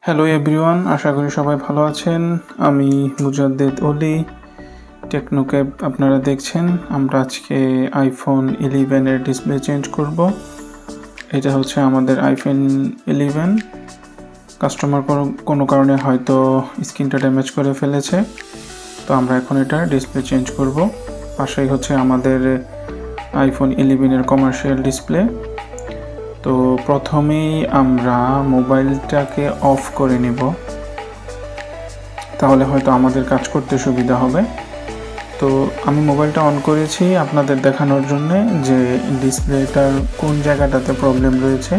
Hello everyone, আশা করি সবাই ভালো আছেন। আমি মুজাদ্দেদ অলি, টেকনোক্যাপ আপনারা দেখছেন। আমরা আজকে আইফোন 11-এর ডিসপ্লে চেঞ্জ করব। এটা হচ্ছে আমাদের আইফোন 11। কাস্টমার কোনো কারণে হয়তো স্ক্রিনটা ড্যামেজ করে ফেলেছে, তো আমরা এখন এটা ডিসপ্লে চেঞ্জ করব। পাশেই হচ্ছে আমাদের আইফোন 11-এর কমার্শিয়াল ডিসপ্লে। তো প্রথমেই আমরা মোবাইলটাকে অফ করে নিব, তাহলে হয়তো আমাদের কাজ করতে সুবিধা হবে। তো আমি মোবাইলটা অন করেছি আপনাদের দেখানোর জন্য যে ডিসপ্লেটার কোন জায়গাটাতে প্রবলেম রয়েছে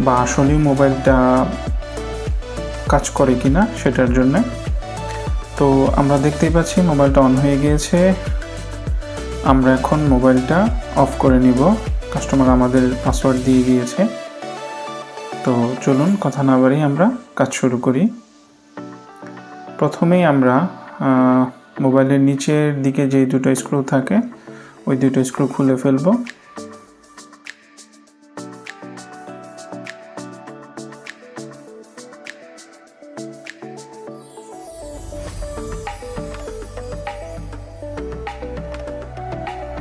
বা আসলেই মোবাইলটা কাজ করে কিনা সেটার জন্য। তো আমরা দেখতেই পাচ্ছি মোবাইলটা অন হয়ে গিয়েছে। আমরা এখন মোবাইলটা অফ করে নিব। কাস্টমার আমাদের পাসওয়ার্ড দিয়ে গিয়েছে। তো চলুন কথা না বাড়িয়ে আমরা কাজ শুরু করি। প্রথমেই আমরা মোবাইলের নিচের দিকে যে দুটো স্ক্রু থাকে ওই দুটো স্ক্রু খুলে ফেলব।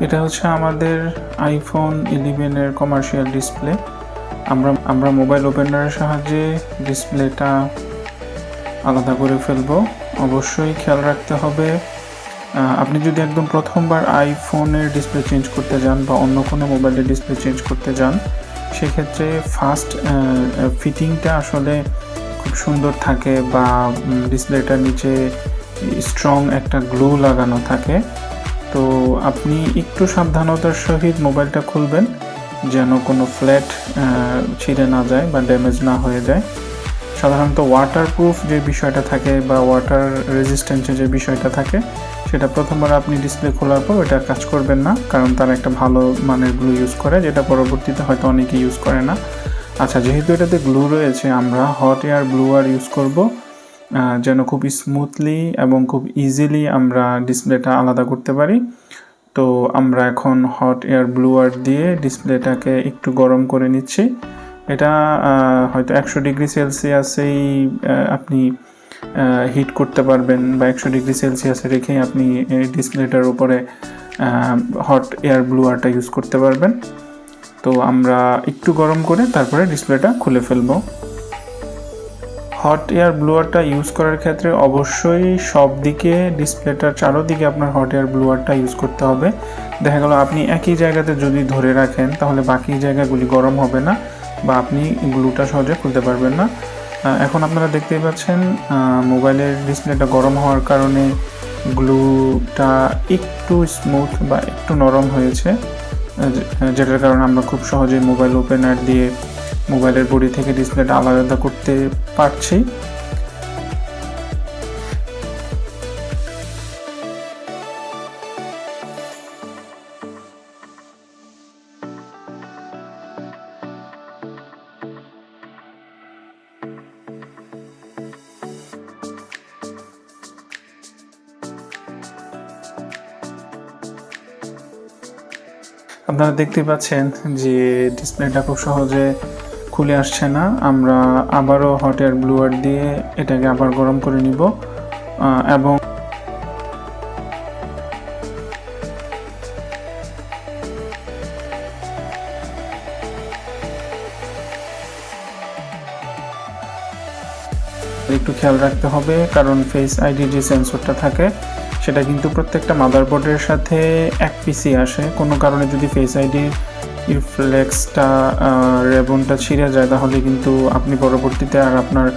এটা হচ্ছে আমাদের আইফোন 11-এর কমার্শিয়াল ডিসপ্লে। আমরা মোবাইল ওপেনারের সাহায্যে ডিসপ্লেটা আলাদা করে ফেলব। অবশ্যই খেয়াল রাখতে হবে, আপনি যদি একদম প্রথমবার আইফোনের ডিসপ্লে চেঞ্জ করতে যান বা অন্য কোনো মোবাইলের ডিসপ্লে চেঞ্জ করতে যান, সেক্ষেত্রে ফার্স্ট ফিটিংটা আসলে খুব সুন্দর থাকে বা ডিসপ্লেটার নিচে স্ট্রং একটা গ্লু লাগানো থাকে। তো আপনি একটু সাবধানতার সহিত মোবাইলটা খুলবেন যেন কোনো ফ্ল্যাট ছিঁড়ে না যায় বা ড্যামেজ না হয়ে যায়। সাধারণত ওয়াটারপ্রুফ যে বিষয়টা থাকে বা ওয়াটার রেজিস্ট্যান্সের যে বিষয়টা থাকে, সেটা প্রথমবার আপনি ডিসপ্লে খোলার পর ওটা কাজ করবেন না, কারণ তারা একটা ভালো মানের গ্লু ইউজ করে, যেটা পরবর্তীতে হয়তো অনেকে ইউজ করে না। আচ্ছা, যেহেতু এটাতে গ্লু রয়েছে, আমরা হট এয়ার ব্লুয়ার ইউজ করব যেন খুব স্মুথলি এবং খুব ইজিলি আমরা ডিসপ্লেটা আলাদা করতে পারি। তো আমরা এখন হট এয়ার ব্লুয়ার দিয়ে ডিসপ্লেটাকে একটু গরম করে নিচ্ছি। এটা হয়তো 100 ডিগ্রি সেলসিয়াসেই আপনি হিট করতে পারবেন বা 100 ডিগ্রি সেলসিয়াসে রেখেই আপনি ডিসপ্লেটার উপরে হট এয়ার ব্লুয়ারটা ইউজ করতে পারবেন। তো আমরা একটু গরম করে তারপরে ডিসপ্লেটা খুলে ফেলব। হট এয়ার ব্লুয়ারটা ইউজ করার ক্ষেত্রে অবশ্যই সব দিকে ডিসপ্লেটার চারোদিকে আপনার হট এয়ার ব্লুয়ারটা ইউজ করতে হবে। দেখা গেল আপনি একই জায়গাতে যদি ধরে রাখেন তাহলে বাকি জায়গাগুলি গরম হবে না বা আপনি গ্লুটা সহজে খুলতে পারবেন না। এখন আপনারা দেখতেই পাচ্ছেন মোবাইলের ডিসপ্লেটা গরম হওয়ার কারণে গ্লুটা একটু স্মুথ বা একটু নরম হয়েছে, যেটার কারণে আমরা খুব সহজেই মোবাইল ওপেনার দিয়ে মোবাইলের বডি থেকে ডিসপ্লেটা আলাদা করতে পারছি। আপনারা দেখতে পাচ্ছেন যে ডিসপ্লেটা খুব সহজে খুলে আসছে না। আমরা আবারও হট এয়ার ব্লুয়ার দিয়ে এটাকে আবার গরম করে নিব এবং একটু খেয়াল রাখতে হবে, কারণ ফেস আইডি যে সেন্সরটা থাকে সেটা কিন্তু প্রত্যেকটা মাদারবোর্ডের সাথে এক পিসি আসে। কোনো কারণে যদি ফেস আইডির ফ্লেক্সটা রেবনটা ছিঁড়ে যায় তাহলে কিন্তু আপনি পরবর্তীতে আর আপনার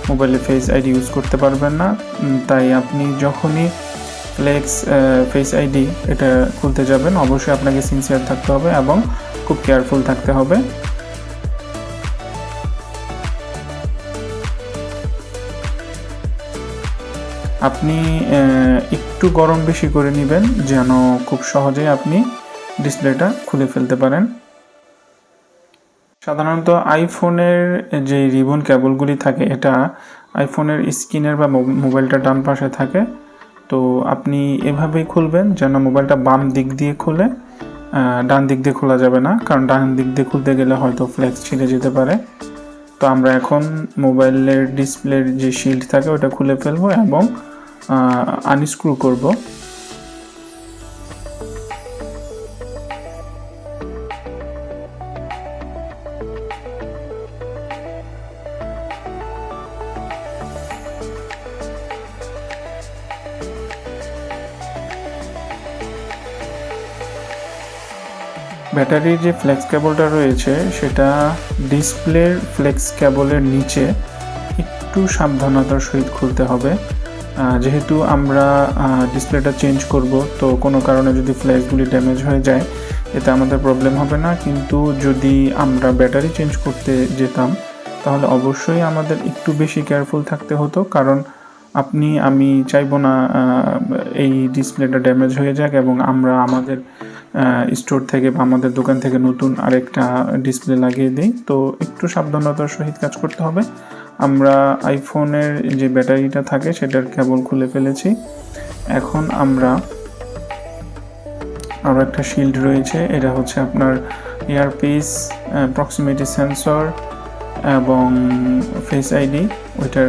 মোবাইলে ফেস আইডি ইউজ করতে পারবেন না। তাই আপনি যখনই ফেস আইডি এটা খুলতে যাবেন অবশ্যই আপনাকে সিনসিয়ার থাকতে হবে এবং খুব কেয়ারফুল থাকতে হবে। আপনি একটু গরম বেশি করে নেবেন যেন খুব সহজেই আপনি ডিসপ্লেটা খুলে ফেলতে পারেন। সাধারণত আইফোনের যে রিবন কেবলগুলি থাকে এটা আইফোনের স্ক্রিনের বা মোবাইলটা ডান পাশে থাকে। তো আপনি এভাবেই খুলবেন যেন মোবাইলটা বাম দিক দিয়ে খুলে, ডান দিক দিয়ে খোলা যাবে না, কারণ ডান দিক দিয়ে খুলতে গেলে হয়তো ফ্লেক্স ছিঁড়ে যেতে পারে। তো আমরা এখন মোবাইলের ডিসপ্লের যে শিল্ড থাকে ওটা খুলে ফেলবো এবং আনস্ক্রু করব। ব্যাটারির যে ফ্লেক্স কেবলটা রয়েছে সেটা ডিসপ্লের ফ্লেক্স কেবলের নিচে একটু সাবধানতার সহিত খুলতে হবে, যেহেতু আমরা ডিসপ্লেটা চেঞ্জ করব। তো কোনো কারণে যদি ফ্লেক্সগুলি ড্যামেজ হয়ে যায় এতে আমাদের প্রবলেম হবে না, কিন্তু যদি আমরা ব্যাটারি চেঞ্জ করতে যেতাম তাহলে অবশ্যই আমাদের একটু বেশি কেয়ারফুল থাকতে হতো, কারণ আমি চাইবো না এই ডিসপ্লেটা ড্যামেজ হয়ে যাক এবং আমরা আমাদের স্টোর থেকে বা আমাদের দোকান থেকে নতুন আরেকটা ডিসপ্লে লাগিয়ে দিই। তো একটু সাবধানতার সহিত কাজ করতে হবে। আমরা আইফোনের যে ব্যাটারিটা থাকে সেটার কেবল খুলে ফেলেছি। এখন আমরা আরও একটা শিল্ড রয়েছে, এটা হচ্ছে আপনার ইয়ারপিস, প্রক্সিমিটি সেন্সর এবং ফেস আইডি, ওইটার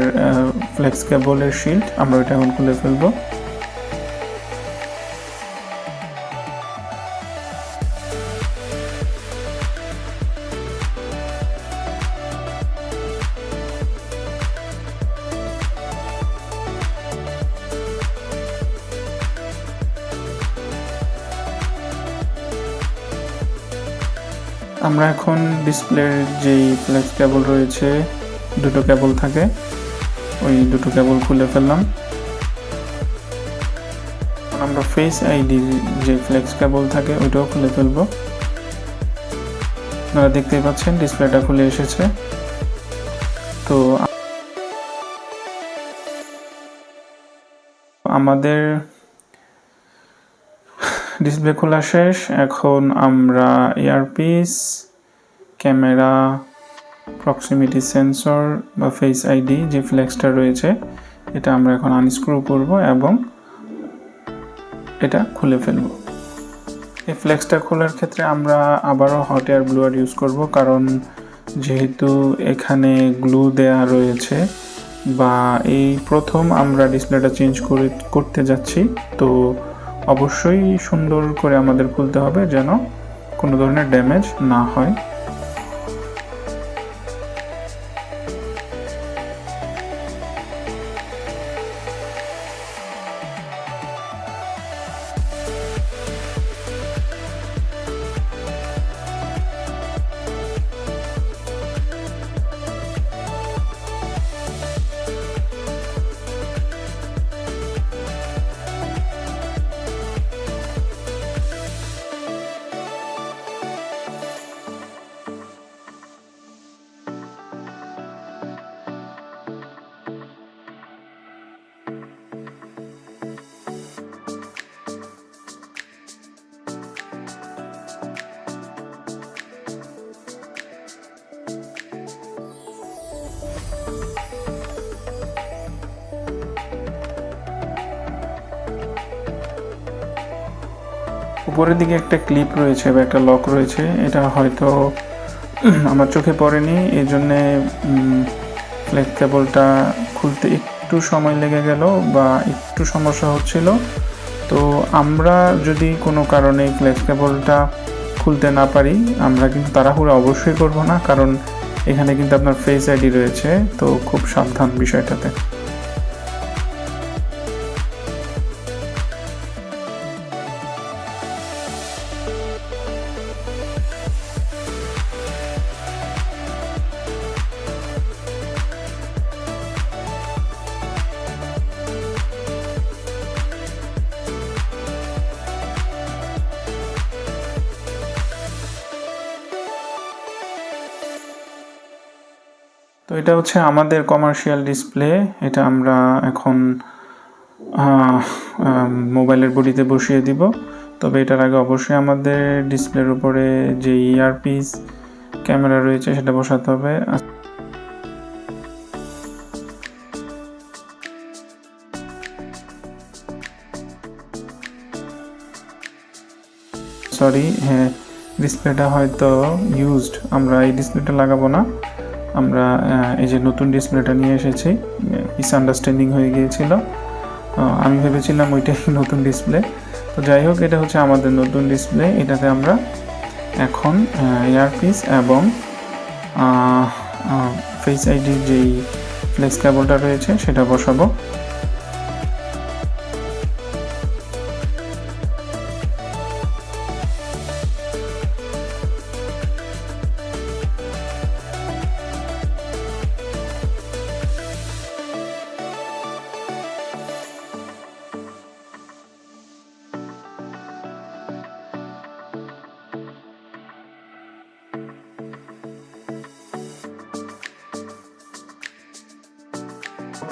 ফ্লেক্স কেবলের শিল্ড, আমরা ওইটা এখন খুলে ফেলবো। আমরা এখন ডিসপ্লের যেই ফ্লেক্স কেবল রয়েছে, দুটো কেবল থাকে, ওই দুটো কেবল খুলে ফেললাম। আমরা ফেস আইডির যে ফ্লেক্স কেবল থাকে ওইটাও খুলে ফেলবো। আপনারা দেখতেই পাচ্ছেন ডিসপ্লেটা খুলে এসেছে। তো আমাদের ডিসপ্লে খোলা শেষ। এখন আমরা ইয়ারপিস, ক্যামেরা, প্রক্সিমিটি সেন্সর বা ফেস আইডি যে ফ্লেক্সটা রয়েছে এটা আমরা এখন আনস্ক্রু করব এবং এটা খুলে ফেলব। এই ফ্লেক্সটা খোলার ক্ষেত্রে আমরা আবারও হট এয়ার ব্লোয়ার ইউজ করব, কারণ যেহেতু এখানে গ্লু দেয়া রয়েছে বা এই প্রথম আমরা ডিসপ্লেটা চেঞ্জ করতে যাচ্ছি, তো অবশ্যই সুন্দর করে আমাদের খুলতে হবে যেন কোনো ধরনের ড্যামেজ না হয়। উপরের দিকে একটা ক্লিপ রয়েছে বা একটা লক রয়েছে, এটা হয়তো আমার চোখে পড়েনি, এই জন্যে ফ্লেক্স কেবলটা খুলতে একটু সময় লেগে গেল বা একটু সমস্যা হচ্ছিল। তো আমরা যদি কোনো কারণে ফ্লেক্স কেবলটা খুলতে না পারি, আমরা কিন্তু তাড়াহুড়ো অবশ্যই করব না, কারণ এখানে কিন্তু আপনার ফেস আইডি রয়েছে, তো খুব সাবধান বিষয়টাতে। তো এটা হচ্ছে আমাদের কমার্শিয়াল ডিসপ্লে, এটা আমরা এখন মোবাইলের বডিতে বসিয়ে দিব। তবে এটার আগে অবশ্যই আমাদের ডিসপ্লের উপরে যে ইয়ারপিস ক্যামেরা রয়েছে সেটা বসাতে হবে। সরি, হ্যাঁ ডিসপ্লেটা হয়তো ইউজড, আমরা এই ডিসপ্লেটা লাগাবো না, আমরা এই যে নতুন ডিসপ্লেটা নিয়ে এসেছি, মিসআন্ডারস্ট্যান্ডিং হয়ে গিয়েছিল, আমি ভেবেছিলাম ওইটাই নতুন ডিসপ্লে। তো যাই হোক, এটা হচ্ছে আমাদের নতুন ডিসপ্লে। এটাতে আমরা এখন এয়ারপিস এবং ফেস আইডির যেই ফ্লেক্স কেবলটা রয়েছে সেটা বসাবো।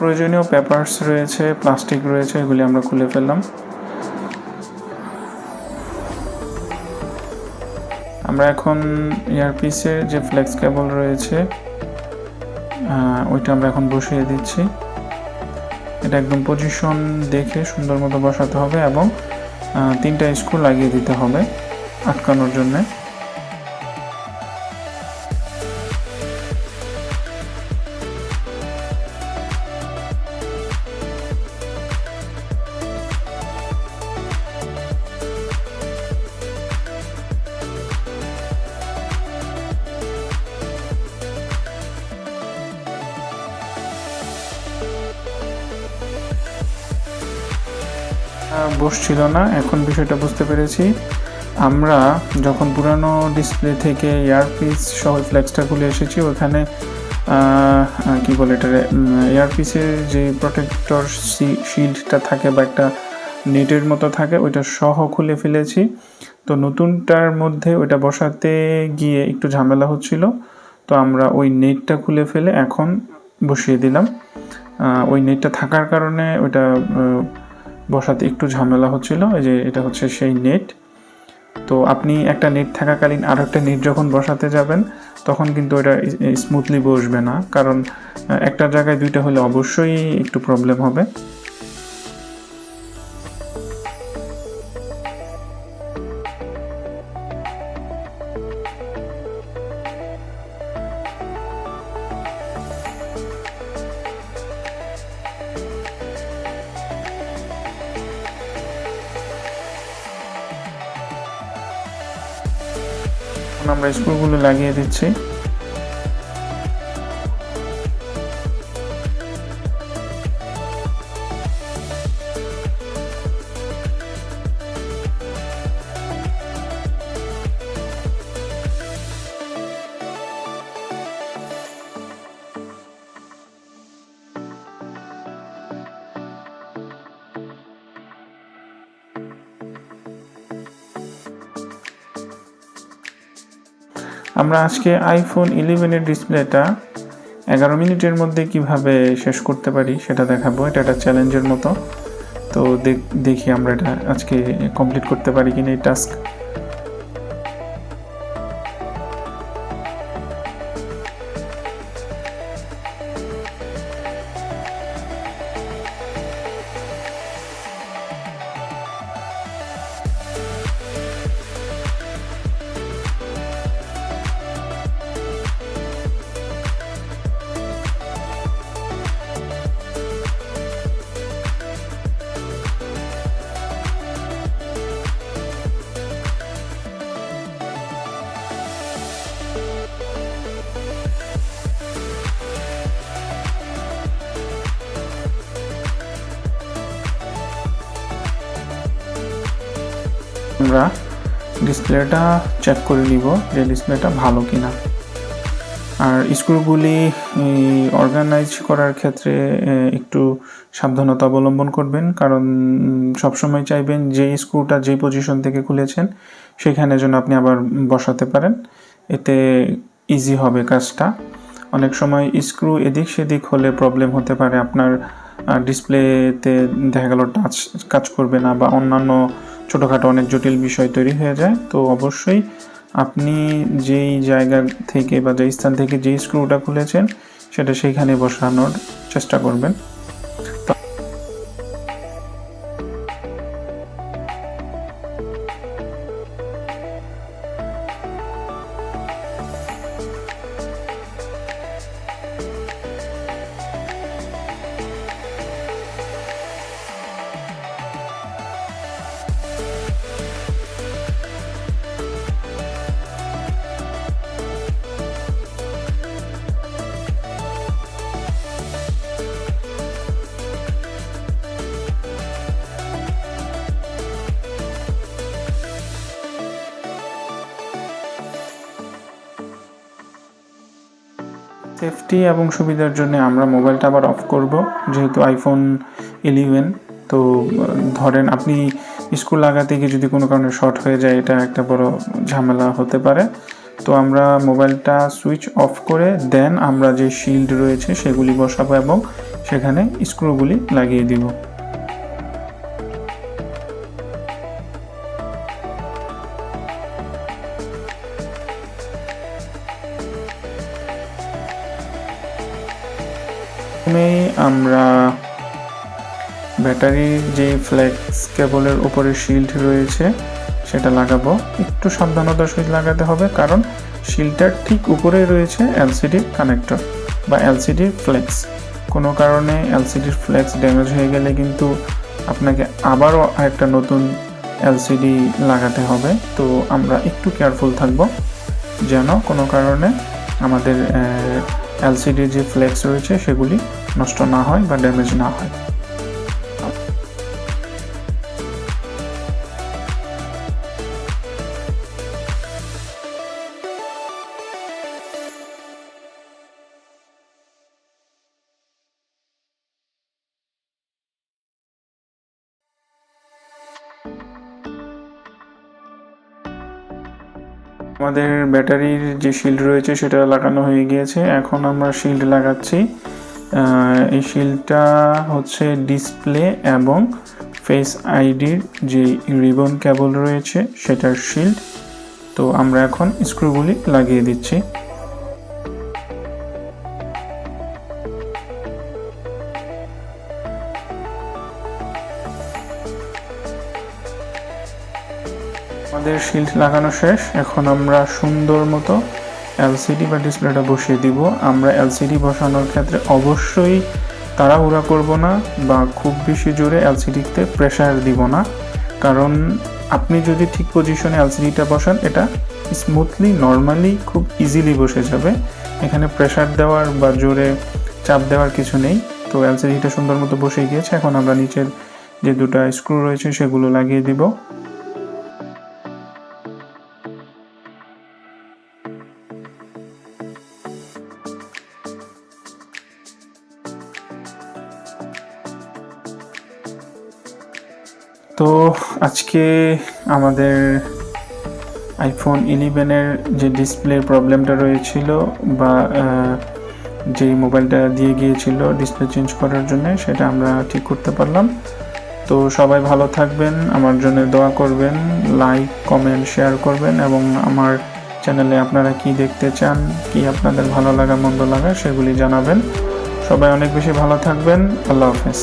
প্রয়োজনীয় পেপারস রয়েছে, প্লাস্টিক রয়েছে, এগুলি আমরা খুলে ফেললাম। আমরা এখন ইয়ারপিসের যে ফ্লেক্স কেবল রয়েছে ওইটা আমরা এখন বসিয়ে দিচ্ছি। এটা একদম পজিশন দেখে সুন্দর মতো বসাতে হবে এবং 3টা স্ক্রু লাগিয়ে দিতে হবে আটকানোর জন্যে। বসছিল না, এখন বিষয়টা বুঝতে পেরেছি। আমরা যখন পুরানো ডিসপ্লে থেকে এয়ারপিস সহ ফ্লেক্সটা খুলে এসেছি, ওখানে কি বলে এটা, এয়ারপিসের যে প্রোটেক্টর শিল্ডটা থাকে বা একটা নেটের মতো থাকে, ওইটা সহ খুলে ফেলেছি। তো নতুনটার মধ্যে ওইটা বসাতে গিয়ে একটু ঝামেলা হচ্ছিল, তো আমরা ওই নেটটা খুলে ফেলে এখন বসিয়ে দিলাম। ওই নেটটা থাকার কারণে ওইটা বসাতে একটু ঝামেলা হচ্ছিল। এই যে এটা হচ্ছে সেই নেট। তো আপনি একটা নেট থাকাকালীন আর একটা নেট যখন বসাতে যাবেন তখন কিন্তু এটা স্মুথলি বসবে না, কারণ একটা জায়গায় দুইটা হলে অবশ্যই একটু প্রবলেম হবে। আমরা স্ক্রুগুলো লাগিয়ে দিচ্ছি। আমরা আজকে আইফোন 11-এর ডিসপ্লেটা 11 মিনিটের মধ্যে কিভাবে শেষ করতে পারি সেটা দেখাবো। এটা একটা চ্যালেঞ্জের মতো। তো দেখি আমরা এটা আজকে কমপ্লিট করতে পারি কিনা এই টাস্ক। আমরা ডিসপ্লেটা চেক করে নিব যে ডিসপ্লেটা ভালো কিনা। আর স্ক্রুগুলি অর্গানাইজ করার ক্ষেত্রে একটু সাবধানতা অবলম্বন করবেন, কারণ সবসময় চাইবেন যে স্ক্রুটা যে পজিশন থেকে খুলেছেন সেখানে যেন আপনি আবার বসাতে পারেন, এতে ইজি হবে কাজটা। অনেক সময় স্ক্রু এদিক সেদিক হলে প্রবলেম হতে পারে, আপনার ডিসপ্লেতে দেখা গেল টাচ কাজ করবে না বা অন্যান্য ছোটোখাটো অনেক জটিল বিষয় তৈরি হয়ে যায়। তো অবশ্যই আপনি যেই জায়গা থেকে বা যেই স্থান থেকে যেই স্ক্রুটা খুলেছেন সেটা সেইখানে বসানোর চেষ্টা করবেন। সেফটি এবং সুবিধার জন্য আমরা মোবাইলটা আবার অফ করব, যেহেতু আইফোন 11। তো ধরেন আপনি স্ক্রু লাগাতে গিয়ে যদি কোনো কারণে শর্ট হয়ে যায়, এটা একটা বড় ঝামেলা হতে পারে। তো আমরা মোবাইলটা সুইচ অফ করে দেন আমরা যে শিল্ড রয়েছে সেগুলি বসাবো এবং সেখানে স্ক্রুগুলি লাগিয়ে দিব। প্রথমেই আমরা ব্যাটারির যে ফ্লেক্স কেবলের উপরে শিল্ড রয়েছে সেটা লাগাবো। একটু সাবধানতার সহিত লাগাতে হবে, কারণ শিল্ডটার ঠিক উপরেই রয়েছে এলসিডির কানেক্টর বা এলসিডির ফ্লেক্স। কোনো কারণে এলসিডির ফ্লেক্স ড্যামেজ হয়ে গেলে কিন্তু আপনাকে আবারও একটা নতুন এলসিডি লাগাতে হবে। তো আমরা একটু কেয়ারফুল থাকব যেন কোনো কারণে আমাদের এলসিডির যে ফ্লেক্স রয়েছে সেগুলি নষ্ট না হয় বা ড্যামেজ না হয়। আমাদের ব্যাটারির যে শিল্ড রয়েছে সেটা লাগানো হয়ে গিয়েছে। এখন আমরা শিল্ড লাগাচ্ছি। এই শিল্ডটা হচ্ছে ডিসপ্লে এবং ফেস আইডির যে রিবন কেবল রয়েছে সেটার শিল্ড। তো আমরা এখন স্ক্রুগুলি লাগিয়ে দিচ্ছি। আমাদের শিল্ড লাগানো শেষ। এখন আমরা সুন্দর মতো এলসিডি বা ডিসপ্লেটা বসিয়ে দিব। আমরা এলসিডি বসানোর ক্ষেত্রে অবশ্যই তাড়াহুড়া করব না বা খুব বেশি জোরে এলসিডিতে প্রেসার দিব না, কারণ আপনি যদি ঠিক পজিশনে এলসিডিটা বসান এটা স্মুথলি নর্মালি খুব ইজিলি বসে যাবে। এখানে প্রেসার দেওয়ার বা জোরে চাপ দেওয়ার কিছু নেই। তো এলসিডিটা সুন্দর মতো বসে গিয়েছে। এখন আমরা নিচের যে দুটো স্ক্রু রয়েছে সেগুলো লাগিয়ে দিব। তো আজকে আমাদের আইফোন 11-এর যে ডিসপ্লে প্রবলেমটা রয়েছিল বা যেই মোবাইলটা দিয়ে গিয়েছিল ডিসপ্লে চেঞ্জ করার জন্য, সেটা আমরা ঠিক করতে পারলাম। তো সবাই ভালো থাকবেন, আমার জন্য দোয়া করবেন, লাইক কমেন্ট শেয়ার করবেন এবং আমার চ্যানেলে আপনারা কি দেখতে চান, কি আপনাদের ভালো লাগা মন্দ লাগা সেগুলি জানাবেন। সবাই অনেক বেশি ভালো থাকবেন। আল্লাহ হাফেজ।